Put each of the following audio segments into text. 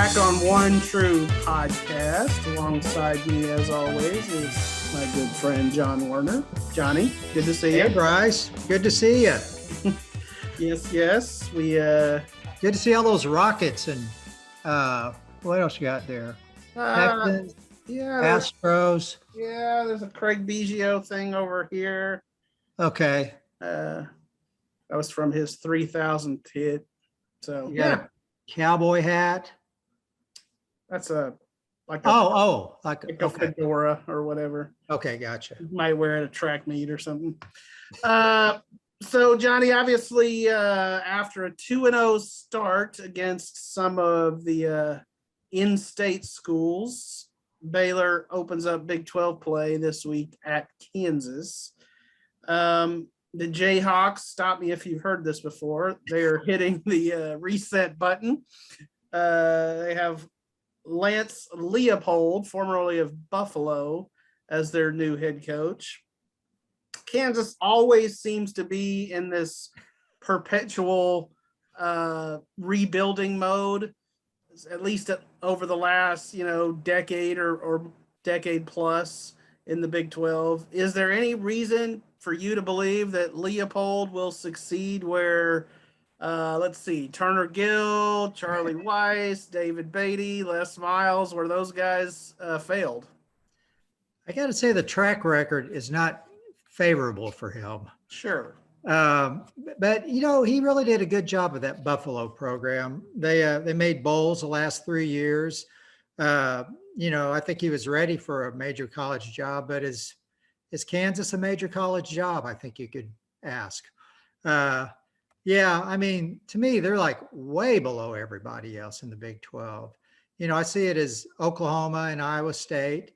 back on One True Podcast. Alongside me, as always, is my good friend John Werner. Johnny, good to see you. Hey, Bryce. Good to see you. Yes. Good to see all those rockets and what else you got there? Texans, Astros. Yeah, there's a Craig Biggio thing over here. Okay. That was from his 3,000th hit. So You got a cowboy hat. That's like a fedora or whatever. Okay, gotcha. You might wear it at a track meet or something. So Johnny, obviously, after a 2-0 start against some of the in-state schools, Baylor opens up Big 12 play this week at Kansas. The Jayhawks, stop me if you've heard this before, they're hitting the reset button. They have Lance Leipold, formerly of Buffalo, as their new head coach. Kansas always seems to be in this perpetual rebuilding mode, at least over the last, decade or decade plus in the Big 12. Is there any reason for you to believe that Leipold will succeed where, let's see, Turner Gill, Charlie Weis, David Beaty, Les Miles, where those guys failed? I got to say the track record is not favorable for him. Sure. But he really did a good job with that Buffalo program. They made bowls the last 3 years. I think he was ready for a major college job, but is Kansas a major college job? I think you could ask. To me, they're like way below everybody else in the Big 12. I see it as Oklahoma and Iowa State,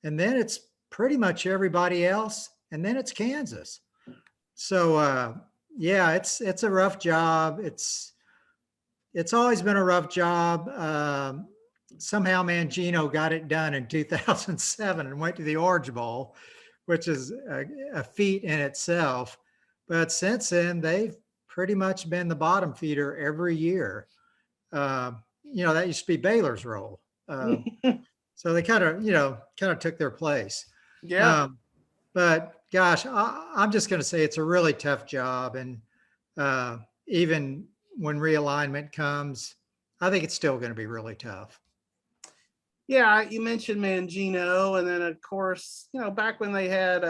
and then it's pretty much everybody else, and then it's Kansas. So it's a rough job. It's always been a rough job. Somehow Mangino got it done in 2007 and went to the Orange Bowl, which is a feat in itself. But since then, they've pretty much been the bottom feeder every year. That used to be Baylor's role. So they kind of took their place. Yeah. But gosh, I'm just going to say it's a really tough job. And even when realignment comes, I think it's still going to be really tough. Yeah, you mentioned Mangino, and then of course, back when they had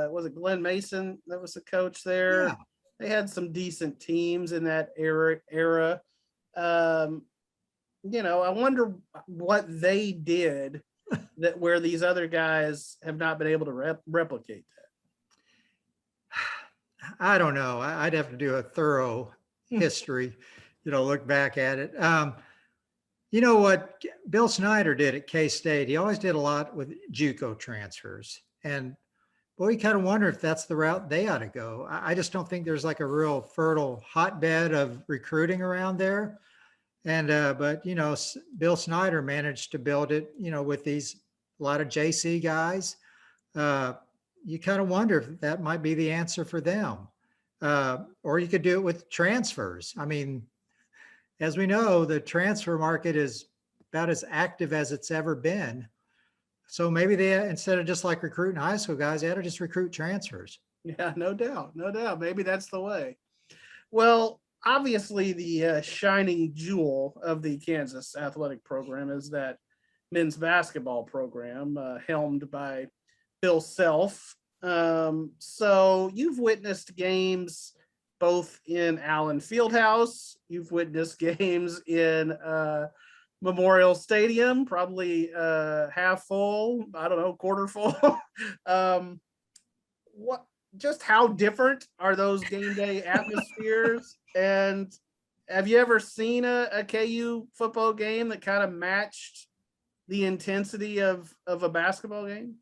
was it Glenn Mason that was the coach there? Yeah. They had some decent teams in that era. I wonder what they did that where these other guys have not been able to replicate that. I don't know. I'd have to do a thorough history, look back at it. What Bill Snyder did at K-State, he always did a lot with JUCO transfers. And boy, you kind of wonder if that's the route they ought to go. I just don't think there's like a real fertile hotbed of recruiting around there. And, but Bill Snyder managed to build it, with a lot of JC guys. You kind of wonder if that might be the answer for them. Or you could do it with transfers. I mean, as we know, the transfer market is about as active as it's ever been. So maybe they, instead of just like recruiting high school guys, they ought to just recruit transfers. Yeah, no doubt. Maybe that's the way. Well, obviously the shining jewel of the Kansas athletic program is that men's basketball program helmed by Bill Self. So you've witnessed games both in Allen Fieldhouse, you've witnessed games in Memorial Stadium, probably half full, I don't know, quarter full. Just how different are those game day atmospheres? And have you ever seen a KU football game that kind of matched the intensity of a basketball game?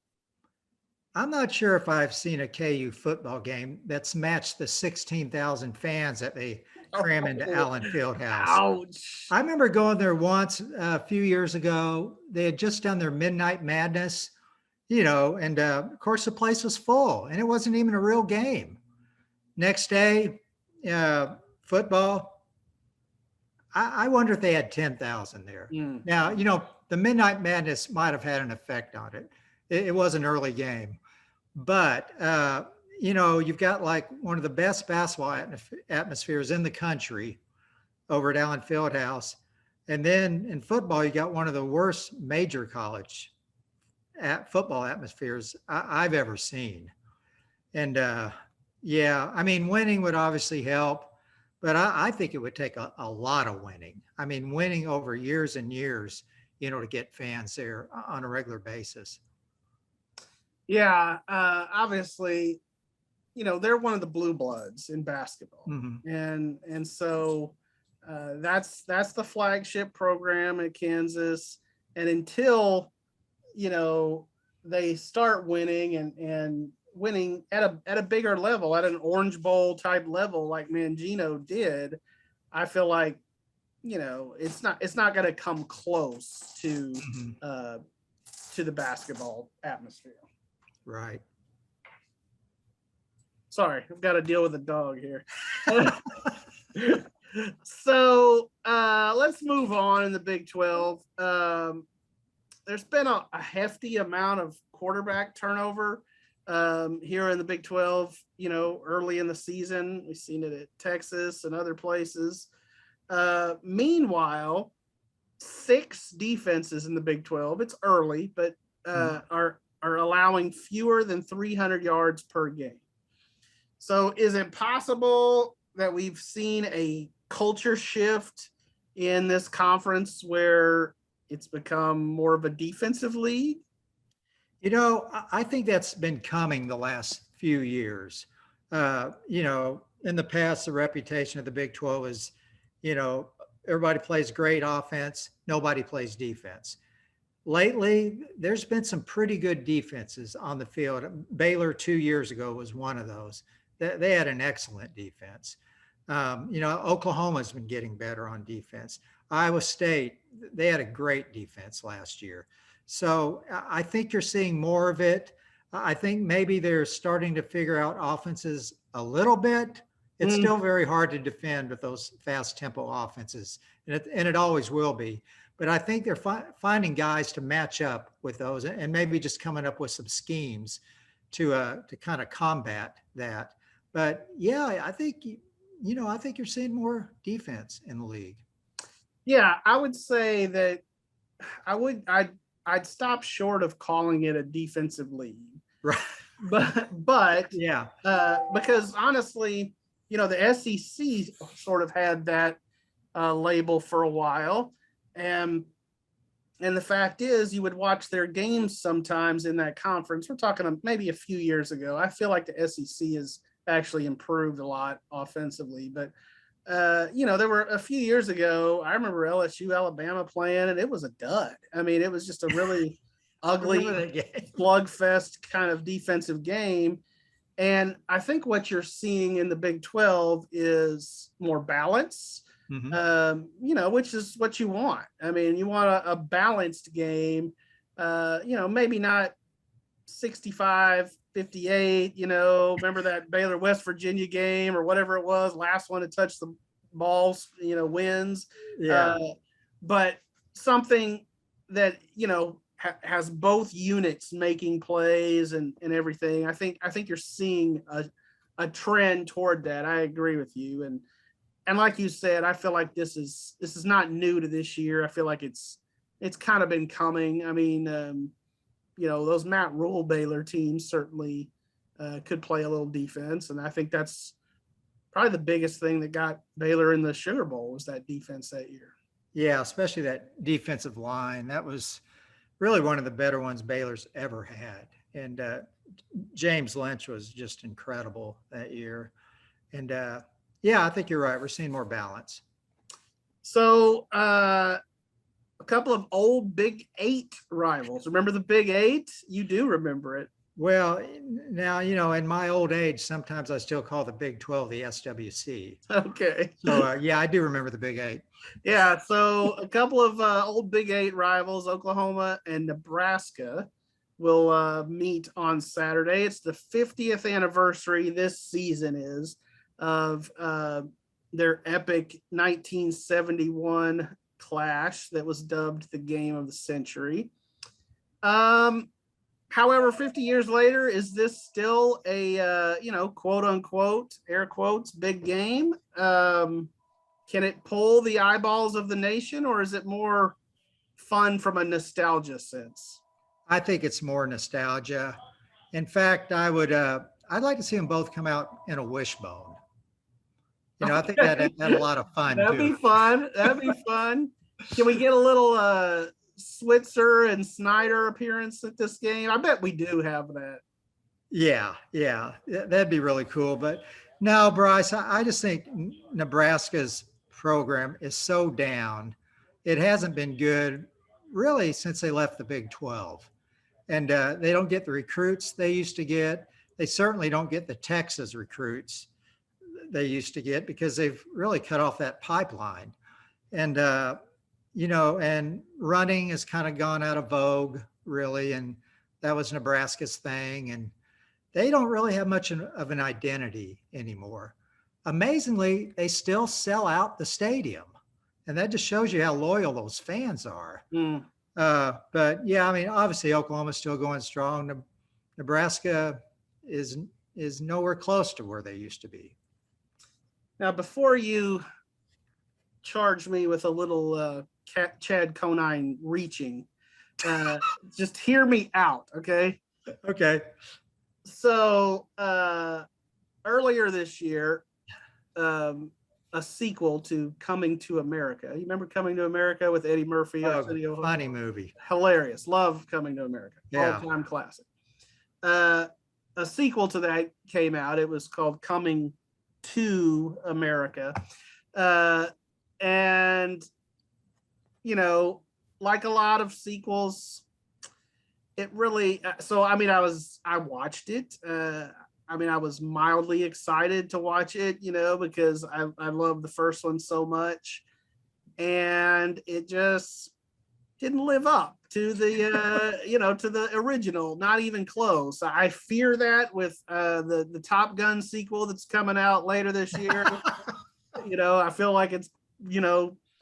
I'm not sure if I've seen a KU football game that's matched the 16,000 fans that they cram into Allen Fieldhouse. Ouch. I remember going there once a few years ago. They had just done their Midnight Madness, and of course the place was full and it wasn't even a real game. Next day, football, I wonder if they had 10,000 there. Mm. Now, the Midnight Madness might have had an effect on it. It was an early game, but you've got like one of the best basketball atmospheres in the country over at Allen Fieldhouse. And then in football, you got one of the worst major college football atmospheres I've ever seen. And yeah, I mean, winning would obviously help, but I think it would take a lot of winning. I mean, winning over years and years, to get fans there on a regular basis. Yeah, obviously, they're one of the blue bloods in basketball, and so that's the flagship program at Kansas. And until they start winning and winning at a bigger level, at an Orange Bowl type level like Mangino did, I feel like it's not going to come close to the basketball atmosphere. Right. Sorry, I've got to deal with a dog here. So let's move on in the Big 12. There's been a hefty amount of quarterback turnover here in the Big 12, early in the season. We've seen it at Texas and other places. Meanwhile, 6 defenses in the Big 12, it's early, but are allowing fewer than 300 yards per game. So is it possible that we've seen a culture shift in this conference where it's become more of a defensive league? I think that's been coming the last few years. In the past, the reputation of the Big 12 is, everybody plays great offense, nobody plays defense. Lately, there's been some pretty good defenses on the field. Baylor 2 years ago was one of those. They had an excellent defense. Oklahoma's been getting better on defense. Iowa State, they had a great defense last year. So I think you're seeing more of it. I think maybe they're starting to figure out offenses a little bit. It's still very hard to defend with those fast tempo offenses, and it always will be. But I think they're finding guys to match up with those, and maybe just coming up with some schemes to kind of combat that. But yeah, I think you're seeing more defense in the league. Yeah, I would say that I'd stop short of calling it a defensive league. Right. But yeah, because honestly, the SEC sort of had that label for a while, and the fact is, you would watch their games sometimes in that conference. We're talking maybe a few years ago. I feel like the SEC has actually improved a lot offensively, but there were a few years ago, I remember LSU Alabama playing, and it was a dud. I mean, it was just a really ugly slugfest kind of defensive game. And I think what you're seeing in the Big 12 is more balance, which is what you want. I mean, you want a balanced game, maybe not 65-58, remember that Baylor West Virginia game or whatever it was, last one to touch the balls, wins. Yeah. But something that, has both units making plays and everything. I think you're seeing a trend toward that. I agree with you. And like you said, I feel like this is not new to this year. I feel like it's kind of been coming. I mean, those Matt Rule Baylor teams certainly could play a little defense. And I think that's probably the biggest thing that got Baylor in the Sugar Bowl was that defense that year. Yeah, especially that defensive line. That was really one of the better ones Baylor's ever had. And James Lynch was just incredible that year. And yeah, I think you're right. We're seeing more balance. So a couple of old Big 8 rivals. Remember the Big 8? You do remember it. Well, now, in my old age, sometimes I still call the Big 12 the SWC. Okay. So, yeah, I do remember the Big 8. Yeah, so a couple of old Big 8 rivals, Oklahoma and Nebraska, will meet on Saturday. It's the 50th anniversary this season of their epic 1971 clash that was dubbed the game of the century. However, 50 years later, is this still a, quote unquote, air quotes, big game? Can it pull the eyeballs of the nation, or is it more fun from a nostalgia sense? I think it's more nostalgia. In fact, I'd like to see them both come out in a wishbone. I think that had a lot of fun That'd too. be fun. That'd be fun. Can we get a little Switzer and Snyder appearance at this game? I bet we do have that. Yeah, that'd be really cool. But no, Bryce, I just think Nebraska's program is so down. It hasn't been good really since they left the Big 12. And they don't get the recruits they used to get. They certainly don't get the Texas recruits they used to get because they've really cut off that pipeline. And, and running has kind of gone out of vogue, really. And that was Nebraska's thing. And they don't really have much of an identity anymore. Amazingly, they still sell out the stadium. And that just shows you how loyal those fans are. Mm. But yeah, I mean, obviously Oklahoma's still going strong. Nebraska is nowhere close to where they used to be. Now, before you charge me with a little Chad Conine reaching, just hear me out, okay? Okay. So earlier this year, a sequel to Coming to America. You remember Coming to America with Eddie Murphy? Funny movie. Hilarious. Love Coming to America. Yeah. All-time classic. A sequel to that came out. It was called Coming to America. And, like a lot of sequels, it really, I watched it. I was mildly excited to watch it, because I love the first one so much, and it just didn't live up to the, to the original, not even close. I fear that with the Top Gun sequel that's coming out later this year. I feel like it's,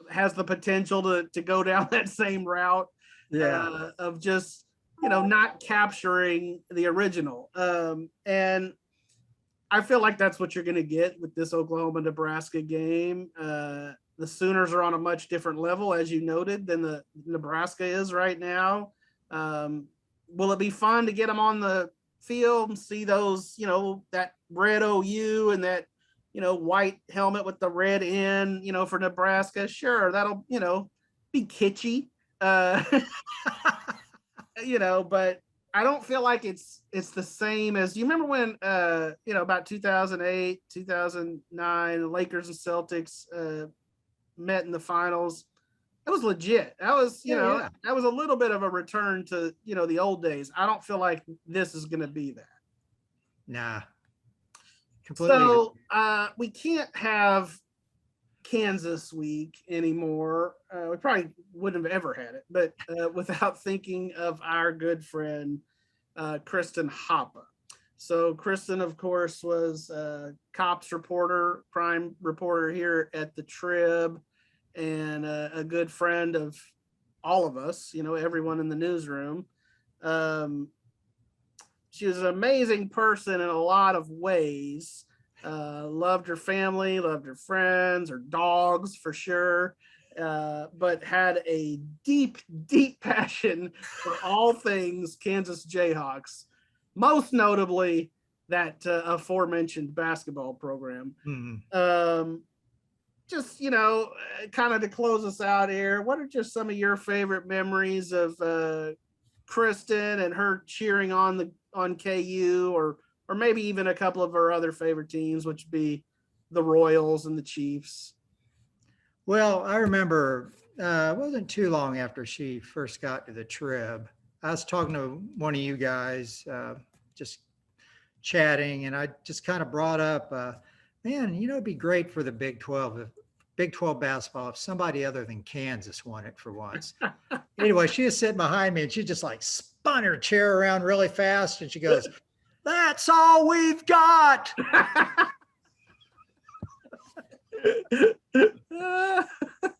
has the potential to go down that same route. Yeah. Of just, not capturing the original. And I feel like that's what you're going to get with this Oklahoma-Nebraska game. The Sooners are on a much different level, as you noted, than the Nebraska is right now. Will it be fun to get them on the field and see those, that red OU and that, white helmet with the red N, for Nebraska? Sure, that'll, be kitschy. But I don't feel like it's the same as, you remember when about 2008, 2009, the Lakers and Celtics met in the finals. It was legit. That was, that was a little bit of a return to, the old days. I don't feel like this is going to be that. Nah. Completely. So we can't have Kansas week anymore. We probably wouldn't have ever had it, but without thinking of our good friend, Kristen Hoppe. So Kristen, of course, was a cops reporter, crime reporter here at the Trib, and a good friend of all of us, everyone in the newsroom. She was an amazing person in a lot of ways. Loved her family, loved her friends, her dogs for sure, but had a deep, deep passion for all things Kansas Jayhawks, most notably that aforementioned basketball program. Mm-hmm. Just, kind of to close us out here, what are just some of your favorite memories of Kristen and her cheering on KU, or maybe even a couple of her other favorite teams, which would be the Royals and the Chiefs? Well, I remember it wasn't too long after she first got to the Trib. I was talking to one of you guys, just chatting, and I just kind of brought up, man, it'd be great for the Big 12 basketball if somebody other than Kansas won it for once. Anyway, she was sitting behind me, and she just like spun her chair around really fast, and she goes, "That's all we've got."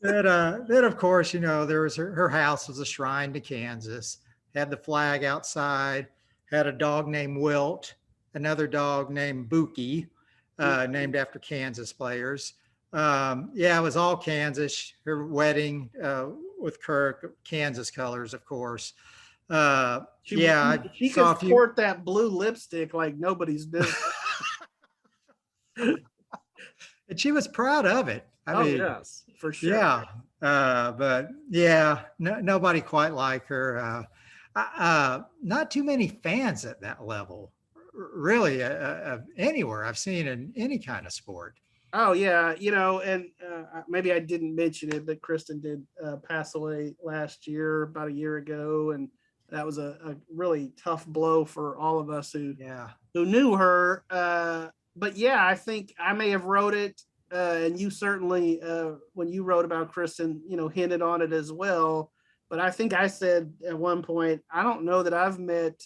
Then of course, there was her house was a shrine to Kansas, had the flag outside, had a dog named Wilt, another dog named Buki, named after Kansas players. Yeah, it was all Kansas. Her wedding with Kirk, Kansas colors, of course. I she saw could a few. sport that blue lipstick like nobody's business. And she was proud of it. I mean, yes, for sure. yeah, but yeah, nobody quite like her. Not too many fans at that level, really, anywhere I've seen in any kind of sport. Oh yeah, and maybe I didn't mention it, but Kristen did pass away last year, about a year ago, and that was a really tough blow for all of us who knew her. But yeah, I think I may have wrote it, and you certainly, when you wrote about Kristen, hinted on it as well. But I think I said at one point, I don't know that I've met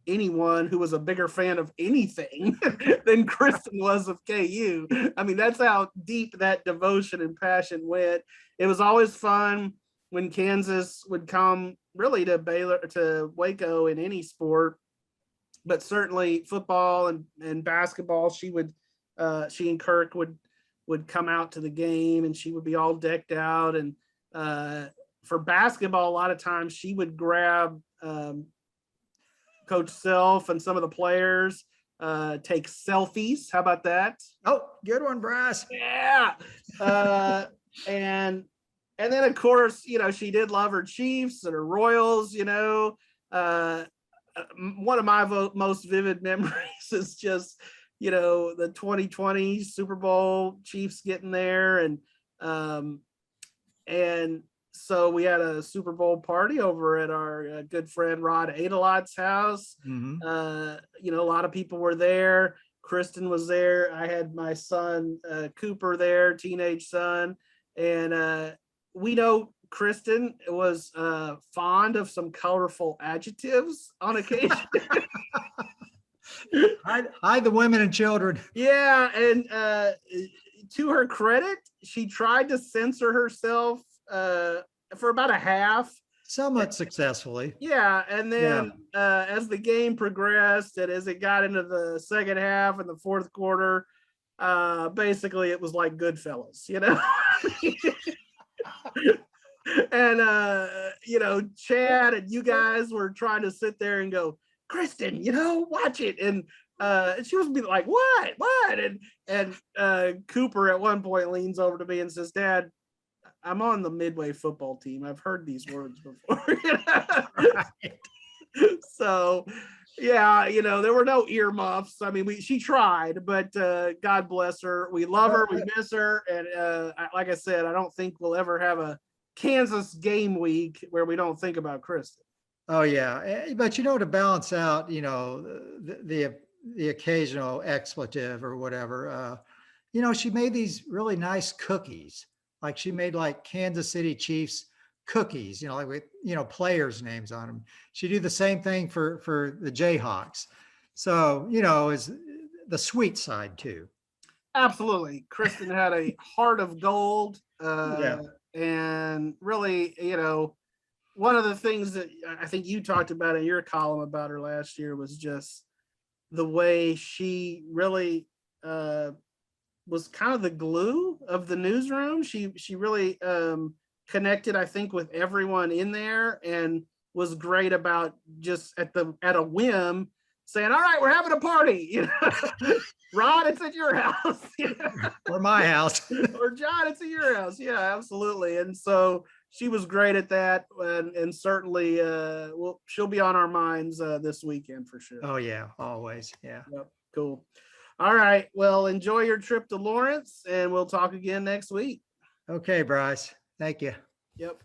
anyone who was a bigger fan of anything than Kristen was of KU. I mean, that's how deep that devotion and passion went. It was always fun when Kansas would come really to Baylor, to Waco in any sport, but certainly football and basketball. She and Kirk would come out to the game, and she would be all decked out. And for basketball, a lot of times she would grab Coach Self and some of the players, take selfies. How about that? Oh, good one, Bryce. Yeah. And then of course, she did love her Chiefs and her Royals. One of my most vivid memories is just, the 2020 Super Bowl, Chiefs getting there, and so we had a Super Bowl party over at our good friend Rod Adelot's house. Mm-hmm. A lot of people were there. Kristen was there. I had my son Cooper there, teenage son, and we know Kristen was fond of some colorful adjectives on occasion. Hide the women and children. Yeah, and to her credit, she tried to censor herself for about a half. Somewhat successfully. Yeah, and then as the game progressed and as it got into the second half and the fourth quarter, basically it was like Goodfellas, And Chad and you guys were trying to sit there and go, Kristen, watch it. And she was be like, what? And Cooper at one point leans over to me and says, Dad, I'm on the Midway football team. I've heard these words before. Right. So yeah, there were no earmuffs. I mean, she tried, but God bless her. We love her. We miss her. And like I said, I don't think we'll ever have a Kansas game week where we don't think about Kristen. Oh yeah, but to balance out, the occasional expletive or whatever, she made these really nice cookies. Like she made like Kansas City Chiefs cookies, like with players' names on them. She do the same thing for the Jayhawks. So is the sweet side too. Absolutely, Kristen had a heart of gold, and really, one of the things that I think you talked about in your column about her last year was just the way she really was kind of the glue of the newsroom. She really connected, I think, with everyone in there, and was great about just at a whim saying, all right, we're having a party. Rod, it's at your house. Or my house. Or John, it's at your house. Yeah, absolutely. And so she was great at that, and certainly she'll be on our minds this weekend for sure. Oh yeah, always. Yeah. Yep. Cool. All right. Well, enjoy your trip to Lawrence, and we'll talk again next week. Okay, Bryce. Thank you. Yep.